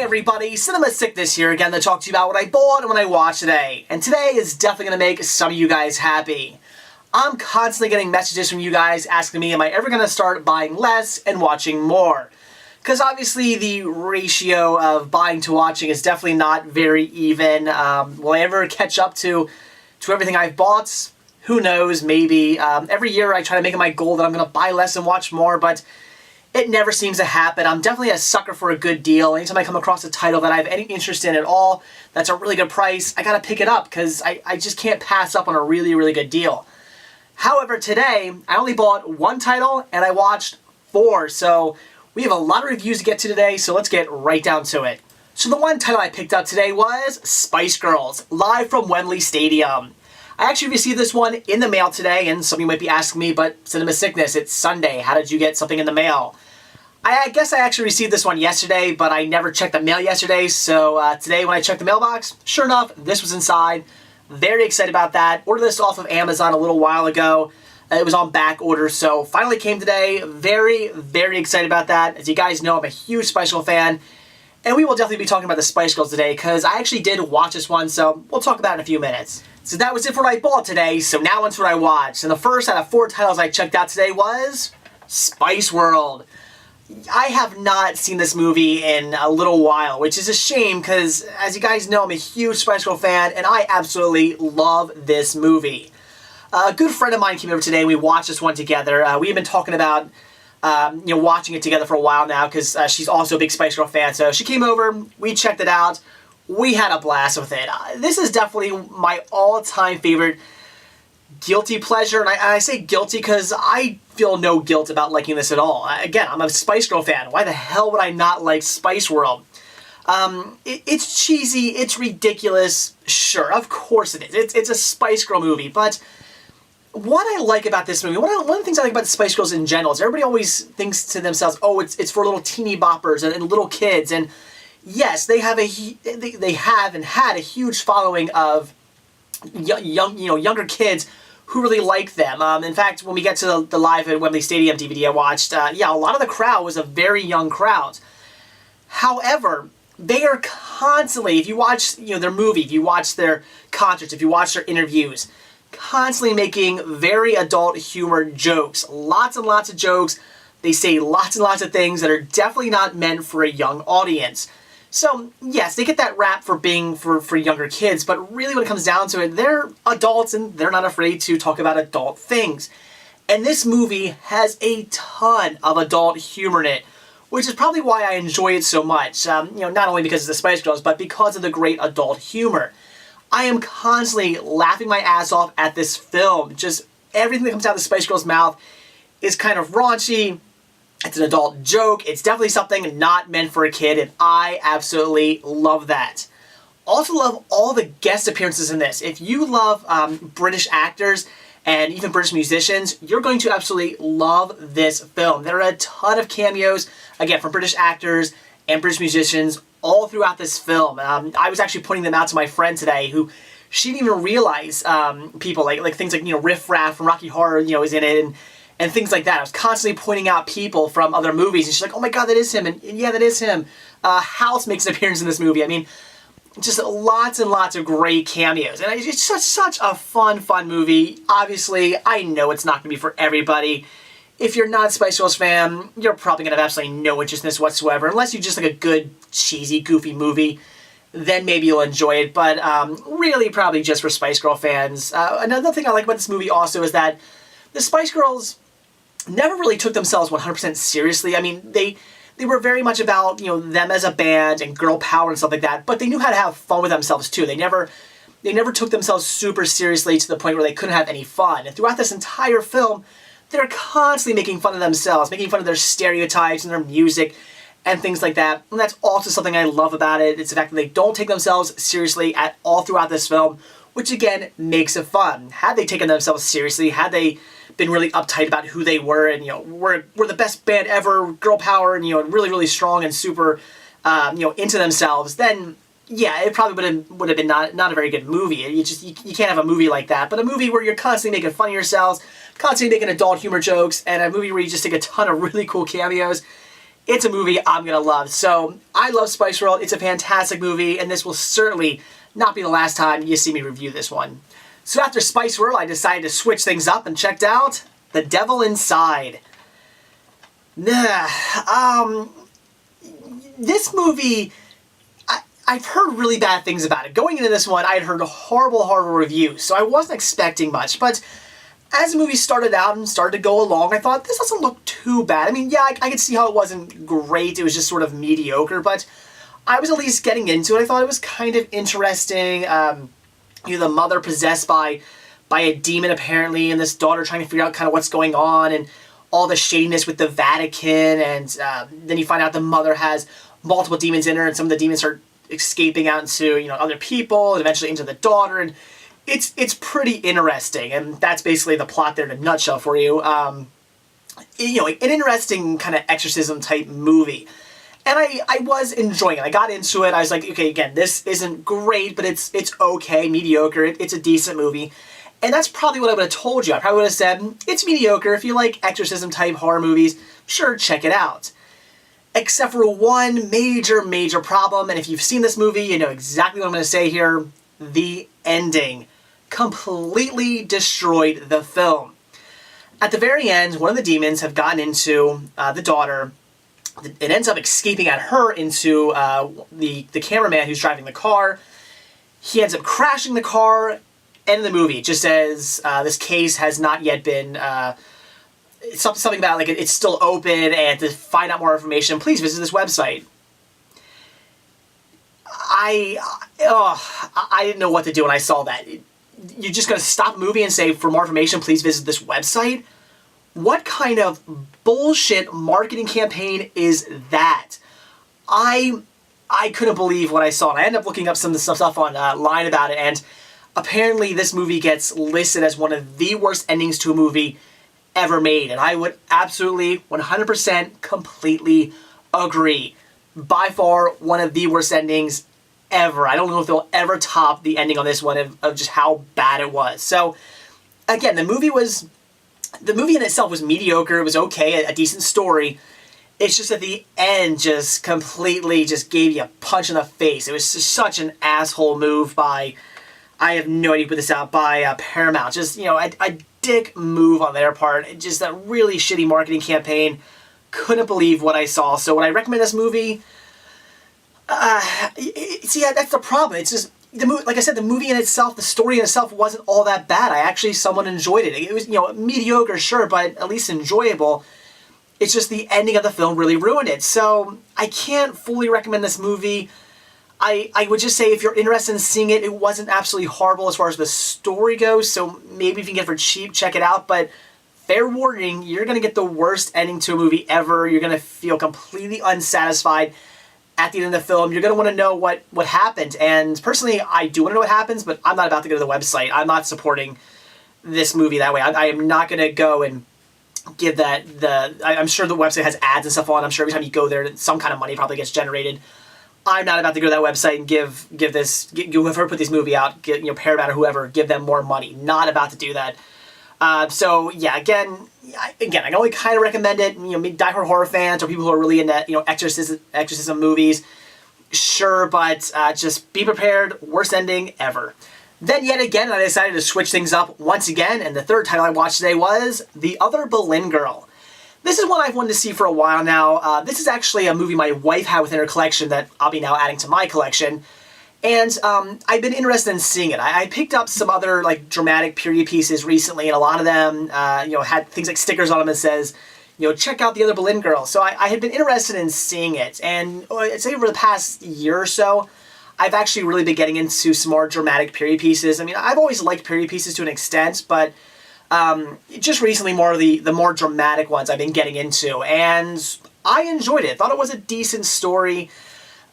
everybody, Cinema Sickness here again to talk to you about what I bought and what I watched today. And today is definitely going to make some of you guys happy. I'm constantly getting messages from you guys asking me, am I ever going to start buying less and watching more? Because obviously the ratio of buying to watching is definitely not very even. Will I ever catch up to everything I've bought? Who knows, maybe. Every year I try to make it my goal that I'm going to buy less and watch more, but it never seems to happen. I'm definitely a sucker for a good deal. Anytime I come across a title that I have any interest in at all, that's a really good price, I gotta pick it up because I just can't pass up on a really, really good deal. However, today, I only bought one title and I watched 4, so we have a lot of reviews to get to today, so let's get right down to it. So the one title I picked up today was Spice Girls, live from Wembley Stadium. I actually received this one in the mail today, and some of you might be asking me, but Cinema Sickness, it's Sunday, how did you get something in the mail? I guess I actually received this one yesterday, but I never checked the mail yesterday, so today when I checked the mailbox, sure enough, this was inside. Very excited about that. Ordered this off of Amazon a little while ago. It was on back order, so finally came today. Very, very excited about that. As you guys know, I'm a huge Spice Girl fan, and we will definitely be talking about the Spice Girls today, because I actually did watch this one, so we'll talk about it in a few minutes. So that was it for what I bought today, so now onto what I watched. And the first out of 4 titles I checked out today was Spice World. I have not seen this movie in a little while, which is a shame because, as you guys know, I'm a huge Spice Girl fan, and I absolutely love this movie. A good friend of mine came over today, and we watched this one together. We've been talking about watching it together for a while now because she's also a big Spice Girl fan. So she came over, we checked it out, we had a blast with it. This is definitely my all-time favorite guilty pleasure, and I say guilty because I feel no guilt about liking this at all. Again, I'm a Spice Girl fan. Why the hell would I not like Spice World? It's cheesy, it's ridiculous, sure, of course it is. It's a Spice Girl movie, but what I like about this movie, one of the things I like about the Spice Girls in general is everybody always thinks to themselves, oh, it's for little teeny boppers and little kids, and yes, they have and had a huge following of younger kids who really like them. In fact, when we get to the live at Wembley Stadium DVD I watched, a lot of the crowd was a very young crowd. However, they are constantly, if you watch their movie, if you watch their concerts, if you watch their interviews, constantly making very adult humor jokes. Lots and lots of jokes. They say lots and lots of things that are definitely not meant for a young audience. So, yes, they get that rap for being for younger kids, but really when it comes down to it, they're adults and they're not afraid to talk about adult things. And this movie has a ton of adult humor in it, which is probably why I enjoy it so much. Not only because of the Spice Girls, but because of the great adult humor. I am constantly laughing my ass off at this film. Just everything that comes out of the Spice Girls' mouth is kind of raunchy. It's an adult joke. It's definitely something not meant for a kid, and I absolutely love that. Also love all the guest appearances in this. If you love British actors and even British musicians, you're going to absolutely love this film. There are a ton of cameos, again, from British actors and British musicians all throughout this film. I was actually pointing them out to my friend today, who she didn't even realize people like things like Riff Raff from Rocky Horror is in it, and things like that. I was constantly pointing out people from other movies, and she's like, oh my god, that is him, and yeah, that is him. House makes an appearance in this movie. I mean, just lots and lots of great cameos, and it's such a fun movie. Obviously, I know it's not going to be for everybody. If you're not a Spice Girls fan, you're probably going to have absolutely no interest in this whatsoever, unless you just like a good, cheesy, goofy movie. Then maybe you'll enjoy it, but really probably just for Spice Girl fans. Another thing I like about this movie also is that the Spice Girls never really took themselves 100% seriously. I mean, they were very much about, them as a band and girl power and stuff like that, but they knew how to have fun with themselves too. They never took themselves super seriously to the point where they couldn't have any fun. And throughout this entire film, they're constantly making fun of themselves, making fun of their stereotypes and their music and things like that. And that's also something I love about it. It's the fact that they don't take themselves seriously at all throughout this film, which again makes it fun. Had they taken themselves seriously, had they been really uptight about who they were and we're the best band ever, girl power, and really, really strong and super into themselves, then yeah, it probably would have been not a very good movie. You can't have a movie like that. But a movie where you're constantly making fun of yourselves, constantly making adult humor jokes, and a movie where you just take a ton of really cool cameos, it's a movie I'm gonna love. So I love Spice World. It's a fantastic movie, and this will certainly not be the last time you see me review this one. So after Spice World, I decided to switch things up and checked out The Devil Inside. This movie, I've heard really bad things about it. Going into this one, I had heard horrible reviews, so I wasn't expecting much, but as the movie started out and started to go along, I thought, this doesn't look too bad. I mean, yeah, I could see how it wasn't great. It was just sort of mediocre, but I was at least getting into it. I thought it was kind of interesting. The mother possessed by a demon, apparently, and this daughter trying to figure out kind of what's going on, and all the shadiness with the Vatican, and then you find out the mother has multiple demons in her, and some of the demons start escaping out into, other people, and eventually into the daughter, and it's pretty interesting, and that's basically the plot there in a nutshell for you. An interesting kind of exorcism type movie. And I was enjoying it. I got into it. I was like, okay, again, this isn't great, but it's okay, mediocre. It's a decent movie. And that's probably what I would have told you. I probably would have said, it's mediocre. If you like exorcism type horror movies, sure, check it out. Except for one major problem, and if you've seen this movie, you know exactly what I'm going to say here. The ending completely destroyed the film. At the very end, one of the demons have gotten into the daughter. It ends up escaping at her into the cameraman who's driving the car. He ends up crashing the car. End of the movie. It just says this case has not yet been... something about like it's still open, and to find out more information, please visit this website. I didn't know what to do when I saw that. You're just going to stop a movie and say, for more information, please visit this website? What kind of bullshit marketing campaign is that? I couldn't believe what I saw, and I ended up looking up some stuff online about it, and apparently this movie gets listed as one of the worst endings to a movie ever made, and I would absolutely 100% completely agree. By far one of the worst endings ever. I don't know if they'll ever top the ending on this one of just how bad it was. So again, the movie in itself was mediocre. It was okay, a decent story. It's just at the end just completely just gave you a punch in the face. It was just such an asshole move by, I have no idea who put this out, by Paramount. Just, a dick move on their part. Just a really shitty marketing campaign. Couldn't believe what I saw. So would I recommend this movie? See, that's the problem. It's just, like I said, the movie in itself, the story in itself wasn't all that bad. I actually somewhat enjoyed it. It was, mediocre, sure, but at least enjoyable. It's just the ending of the film really ruined it. So I can't fully recommend this movie. I would just say if you're interested in seeing it, it wasn't absolutely horrible as far as the story goes, so maybe if you can get it for cheap, check it out, but fair warning, you're going to get the worst ending to a movie ever. You're going to feel completely unsatisfied at the end of the film. You're going to want to know what happened, and personally, I do want to know what happens, but I'm not about to go to the website. I'm not supporting this movie that way. I am not going to go and give that I'm sure the website has ads and stuff on. I'm sure every time you go there, some kind of money probably gets generated. I'm not about to go to that website and give whoever put this movie out, Paramount or whoever, give them more money. Not about to do that. So yeah, again, I can only kind of recommend it. Die-hard horror fans or people who are really into exorcism movies, sure, but just be prepared. Worst ending ever. Then yet again, I decided to switch things up once again, and the third title I watched today was The Other Boleyn Girl. This is one I've wanted to see for a while now. This is actually a movie my wife had within her collection that I'll be now adding to my collection. And I've been interested in seeing it. I picked up some other dramatic period pieces recently, and a lot of them had things like stickers on them that says, check out The Other Boleyn Girl. So I had been interested in seeing it. And I'd say over the past year or so, I've actually really been getting into some more dramatic period pieces. I mean, I've always liked period pieces to an extent, but just recently more of the more dramatic ones I've been getting into, and I enjoyed it. Thought it was a decent story.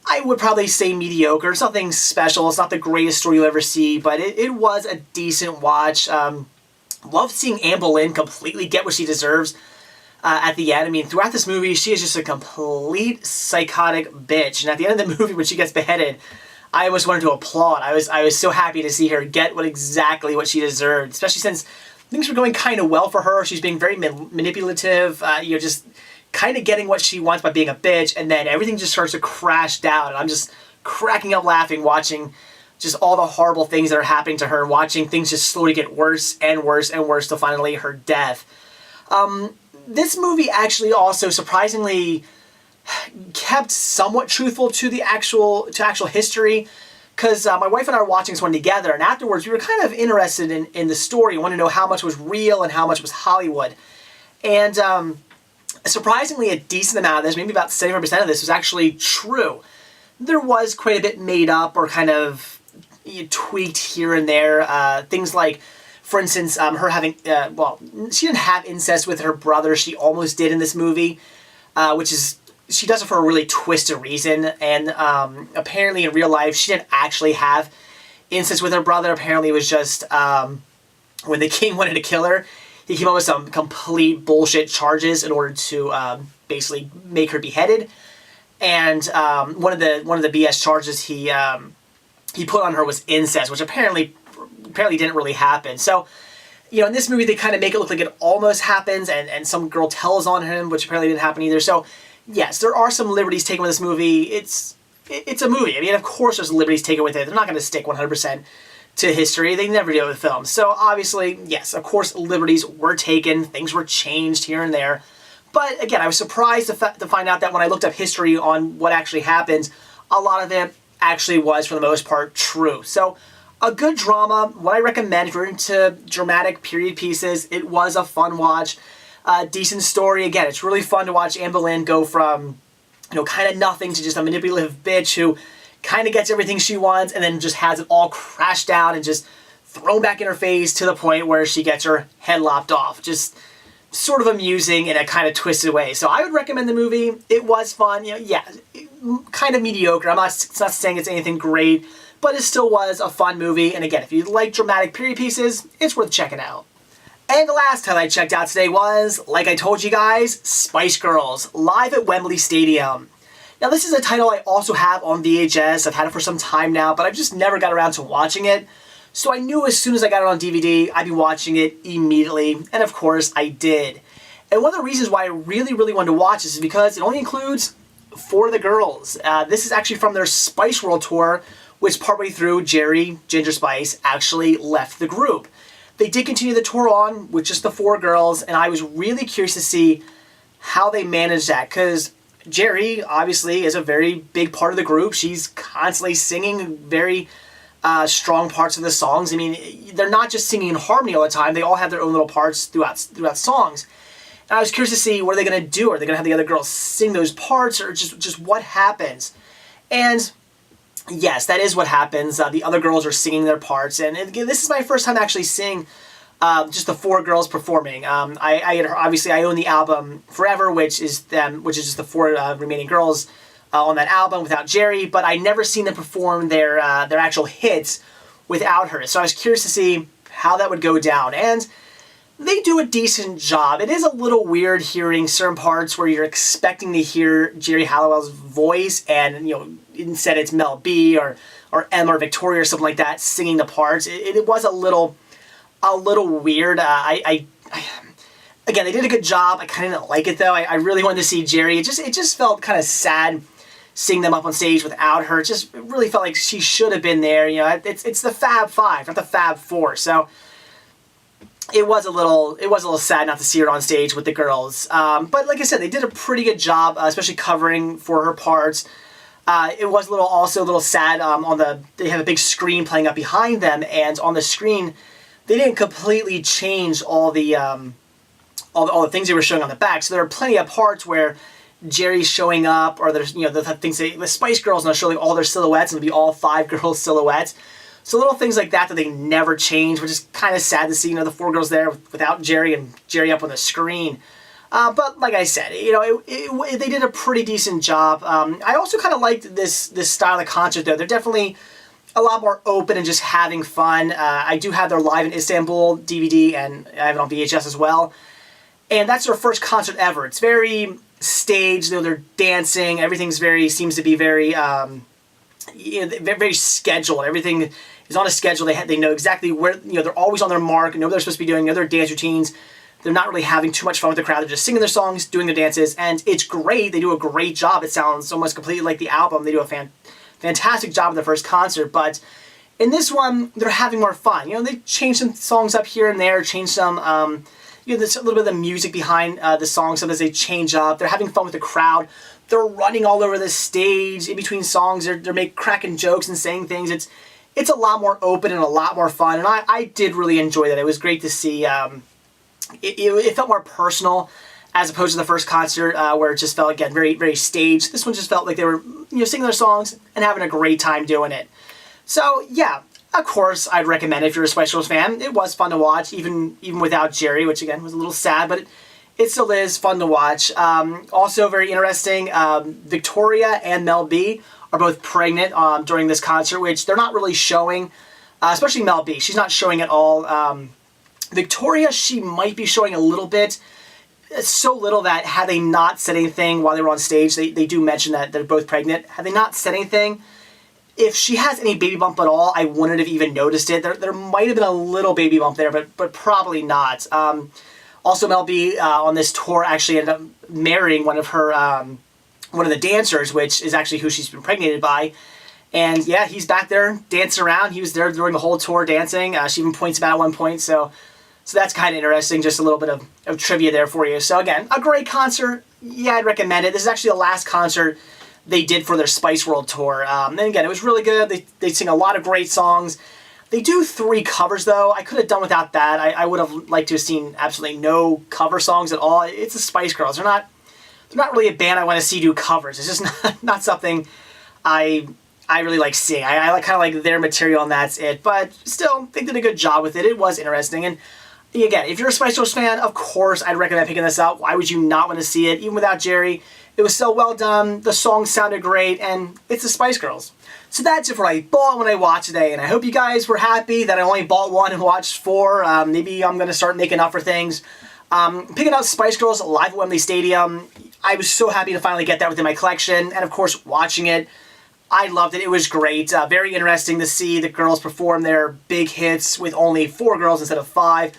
I would probably say mediocre. It's nothing special. It's not the greatest story you'll ever see, but it was a decent watch. Loved seeing Anne Boleyn completely get what she deserves at the end. I mean, throughout this movie, she is just a complete psychotic bitch, and at the end of the movie when she gets beheaded, I almost wanted to applaud. I was so happy to see her get exactly what she deserved, especially since things were going kind of well for her. She's being very manipulative, just kind of getting what she wants by being a bitch, and then everything just starts to crash down, and I'm just cracking up laughing watching just all the horrible things that are happening to her, and watching things just slowly get worse and worse and worse to finally her death. This movie actually also surprisingly kept somewhat truthful to the actual history, because my wife and I were watching this one together, and afterwards we were kind of interested in the story. We wanted to know how much was real and how much was Hollywood. And surprisingly, a decent amount of this, maybe about 70% of this, was actually true. There was quite a bit made up or kind of tweaked here and there. Things like, for instance, her having, well, she didn't have incest with her brother. She almost did in this movie, which is, she does it for a really twisted reason. And apparently in real life, she didn't actually have incest with her brother. Apparently it was just when the king wanted to kill her, he came up with some complete bullshit charges in order to basically make her beheaded. And one of the BS charges he put on her was incest, which apparently didn't really happen. So, in this movie they kind of make it look like it almost happens, and some girl tells on him, which apparently didn't happen either. So, yes, there are some liberties taken with this movie. It's a movie. I mean, of course there's liberties taken with it. They're not going to stick 100% to history. They never do with films. So obviously, yes, of course liberties were taken. Things were changed here and there. But again, I was surprised to find out that when I looked up history on what actually happened, a lot of it actually was, for the most part, true. So, a good drama. What I recommend if you're into dramatic period pieces, it was a fun watch. Decent story. Again, it's really fun to watch Anne Boleyn go from, kind of nothing to just a manipulative bitch who kind of gets everything she wants and then just has it all crash down and just thrown back in her face to the point where she gets her head lopped off. Just sort of amusing in a kind of twisted way. So I would recommend the movie. It was fun. Yeah, kind of mediocre. I'm not saying it's anything great, but it still was a fun movie. And again, if you like dramatic period pieces, it's worth checking out. And the last title I checked out today was, like I told you guys, Spice Girls, live at Wembley Stadium. Now this is a title I also have on VHS. I've had it for some time now, but I've just never got around to watching it. So I knew as soon as I got it on DVD, I'd be watching it immediately, and of course I did. And one of the reasons why I really, really wanted to watch this is because it only includes 4 of the girls. This is actually from their Spice World tour, which partway through, Jerry, Ginger Spice, actually left the group. They did continue the tour on with just the 4 girls, and I was really curious to see how they managed that, because Jerry, obviously, is a very big part of the group. She's constantly singing very strong parts of the songs. I mean, they're not just singing in harmony all the time. They all have their own little parts throughout songs. And I was curious to see, what are they going to do? Are they going to have the other girls sing those parts, or just what happens? And yes, that is what happens. The other girls are singing their parts. And again, this is my first time actually seeing just the 4 girls performing. Obviously I own the album Forever, which is just the 4 remaining girls on that album without Jerry, but I never seen them perform their actual hits without her. So I was curious to see how that would go down, and they do a decent job. It is a little weird hearing certain parts where you're expecting to hear Jerry Halliwell's voice, and instead it's Mel B or Emma or Victoria or something like that singing the parts. It was a little weird. Again, they did a good job. I kind of didn't like it though. I really wanted to see Jerry. It just felt kind of sad seeing them up on stage without her. It really felt like she should have been there. It's the Fab Five, not the Fab Four. So it was a little sad not to see her on stage with the girls. But like I said, they did a pretty good job, especially covering for her parts. It was also a little sad. They have a big screen playing up behind them, and on the screen, they didn't completely change all the things they were showing on the back. So there are plenty of parts where Jerry's showing up, or there's the things the Spice Girls now showing all their silhouettes, and it'll be all 5 girls' silhouettes. So little things like that they never change, which is kind of sad to see. The 4 girls there without Jerry, and Jerry up on the screen. But like I said, they did a pretty decent job. I also kind of liked this style of concert though. They're definitely a lot more open and just having fun. I do have their Live in Istanbul DVD, and I have it on VHS as well. And that's their first concert ever. It's very staged. They're dancing. Everything's seems to be very very scheduled. Everything is on a schedule. They know exactly where, they're always on their mark, know what they're supposed to be doing, know their dance routines. They're not really having too much fun with the crowd. They're just singing their songs, doing their dances, and it's great. They do a great job. It sounds almost completely like the album. They do a fantastic job in the first concert, but in this one, they're having more fun. They change some songs up here and there, change some, there's a little bit of the music behind the songs. Sometimes they change up. They're having fun with the crowd. They're running all over the stage in between songs. They're cracking jokes and saying things. It's a lot more open and a lot more fun, and I did really enjoy that. It was great to see. It felt more personal as opposed to the first concert where it just felt, again, very, very staged. This one just felt like they were singing their songs and having a great time doing it. So, yeah, of course, I'd recommend it if you're a Spice Girls fan. It was fun to watch, even without Jerry, which, again, was a little sad, but it still is fun to watch. Also very interesting, Victoria and Mel B are both pregnant during this concert, which they're not really showing, especially Mel B. She's not showing at all. Victoria, she might be showing a little bit. It's so little that had they not said anything while they were on stage, they do mention that they're both pregnant. Had they not said anything, if she has any baby bump at all, I wouldn't have even noticed it. There might have been a little baby bump there, but probably not. Also, Mel B on this tour actually ended up marrying one of the dancers, which is actually who she's been impregnated by. And yeah, he's back there dancing around. He was there during the whole tour dancing. She even points him out at one point. So that's kind of interesting. Just a little bit of trivia there for you. So again, a great concert. Yeah, I'd recommend it. This is actually the last concert they did for their Spice World tour. And again, it was really good. They sing a lot of great songs. They do 3 covers, though. I could have done without that. I would have liked to have seen absolutely no cover songs at all. It's the Spice Girls. They're not really a band I want to see do covers. It's just not something I really like seeing. I kind of like their material, and that's it. But still, they did a good job with it. It was interesting. And again, if you're a Spice Girls fan, of course, I'd recommend picking this up. Why would you not want to see it? Even without Jerry, it was so well done. The songs sounded great, and it's the Spice Girls. So that's it for what I bought when I watched today, and I hope you guys were happy that I only bought 1 and watched 4. Maybe I'm going to start making up for things. Picking out Spice Girls live at Wembley Stadium, I was so happy to finally get that within my collection, and of course, watching it, I loved it. It was great. Very interesting to see the girls perform their big hits with only 4 girls instead of 5.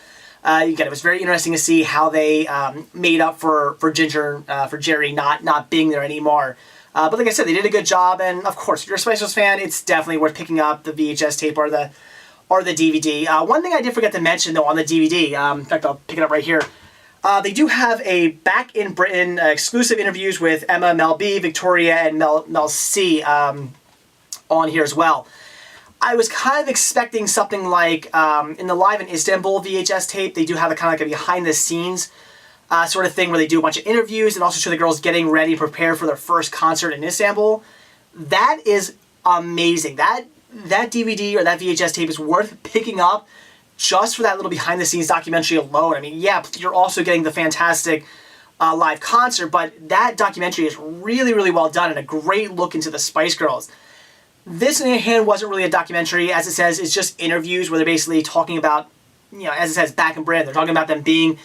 Again, it was very interesting to see how they made up for Jerry not being there anymore. But like I said, they did a good job, and of course, if you're a Spice Girls fan, it's definitely worth picking up the VHS tape or the DVD. One thing I did forget to mention, though, on the DVD, in fact, I'll pick it up right here. They do have a Back in Britain exclusive interviews with Emma, Mel B, Victoria, and Mel C on here as well. I was kind of expecting something like in the Live in Istanbul VHS tape, they do have a kind of like a behind-the-scenes sort of thing where they do a bunch of interviews and also show the girls getting ready and prepare for their first concert in Istanbul. That is amazing. That DVD or that VHS tape is worth picking up just for that little behind-the-scenes documentary alone. I mean, yeah, you're also getting the fantastic live concert, but that documentary is really, really well done and a great look into the Spice Girls. This, on the other hand, wasn't really a documentary. As it says, it's just interviews where they're basically talking about, as it says, back in Britain. They're talking about them being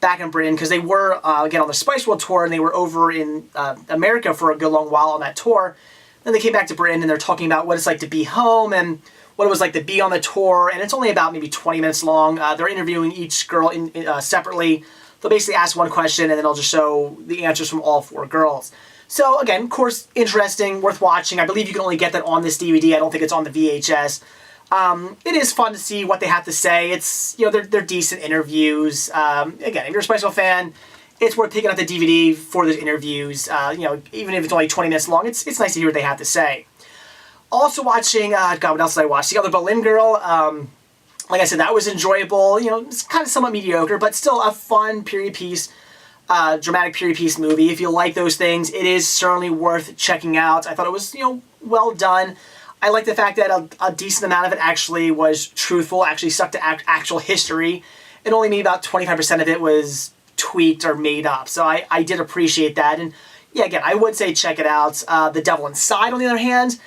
back in Britain because they were, again, on the Spice World tour, and they were over in America for a good long while on that tour. Then they came back to Britain, and they're talking about what it's like to be home and what it was like to be on the tour. And it's only about maybe 20 minutes long. They're interviewing each girl separately. They'll basically ask one question, and then they'll just show the answers from all 4 girls. So, again, of course, interesting, worth watching. I believe you can only get that on this DVD. I don't think it's on the VHS. It is fun to see what they have to say. It's, they're decent interviews. Again, if you're a Spice Girls fan, it's worth picking up the DVD for those interviews. Even if it's only 20 minutes long, it's nice to hear what they have to say. Also watching, God, what else did I watch? The other Boleyn Girl. Like I said, that was enjoyable. It's kind of somewhat mediocre, but still a fun period piece. Dramatic period piece movie. If you like those things, it is certainly worth checking out. I thought it was, well done. I like the fact that a decent amount of it actually was truthful, actually stuck to actual history, and only maybe about 25% of it was tweaked or made up. So I did appreciate that. And yeah, again, I would say check it out. The Devil Inside, on the other hand,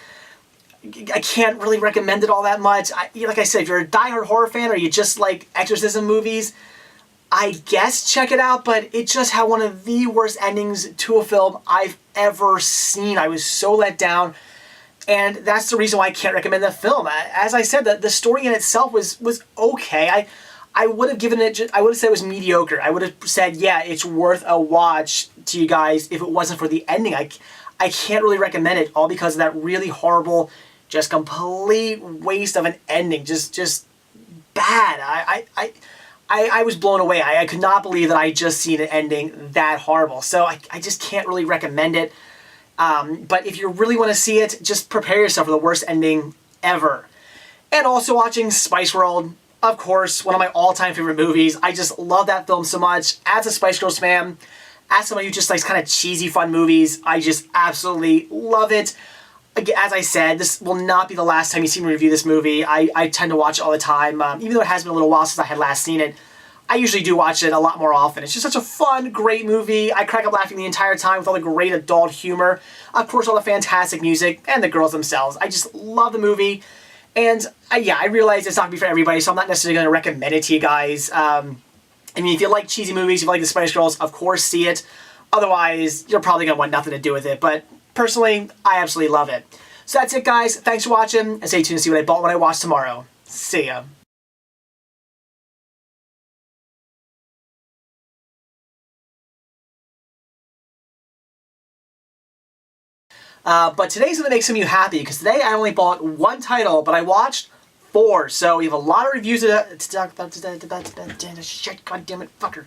I can't really recommend it all that much. Like I said, if you're a diehard horror fan or you just like exorcism movies, I guess check it out, but it just had one of the worst endings to a film I've ever seen. I was so let down, and that's the reason why I can't recommend the film. As I said, the story in itself was okay. I would have given it, I would have said it was mediocre. I would have said, yeah, it's worth a watch to you guys if it wasn't for the ending. I can't really recommend it, all because of that really horrible, just complete waste of an ending. Just bad. I was blown away. I could not believe that I just seen an ending that horrible. So I just can't really recommend it. But if you really want to see it, just prepare yourself for the worst ending ever. And also watching Spice World, of course, one of my all-time favorite movies. I just love that film so much. As a Spice Girls fan, as somebody who just likes kind of cheesy, fun movies, I just absolutely love it. Again, as I said, this will not be the last time you see me review this movie. I tend to watch it all the time. Even though it has been a little while since I had last seen it, I usually do watch it a lot more often. It's just such a fun, great movie. I crack up laughing the entire time with all the great adult humor. Of course, all the fantastic music and the girls themselves. I just love the movie. And yeah, I realize it's not going to be for everybody, so I'm not necessarily going to recommend it to you guys. I mean, if you like cheesy movies, if you like the Spice Girls, of course, see it. Otherwise, you're probably going to want nothing to do with it. But personally, I absolutely love it. So that's it, guys. Thanks for watching, and stay tuned to see what I bought when I watch tomorrow. See ya. But today's going to make some of you happy, because today I only bought one title, but I watched 4. So we have a lot of reviews to talk about. Shit, goddammit, fucker.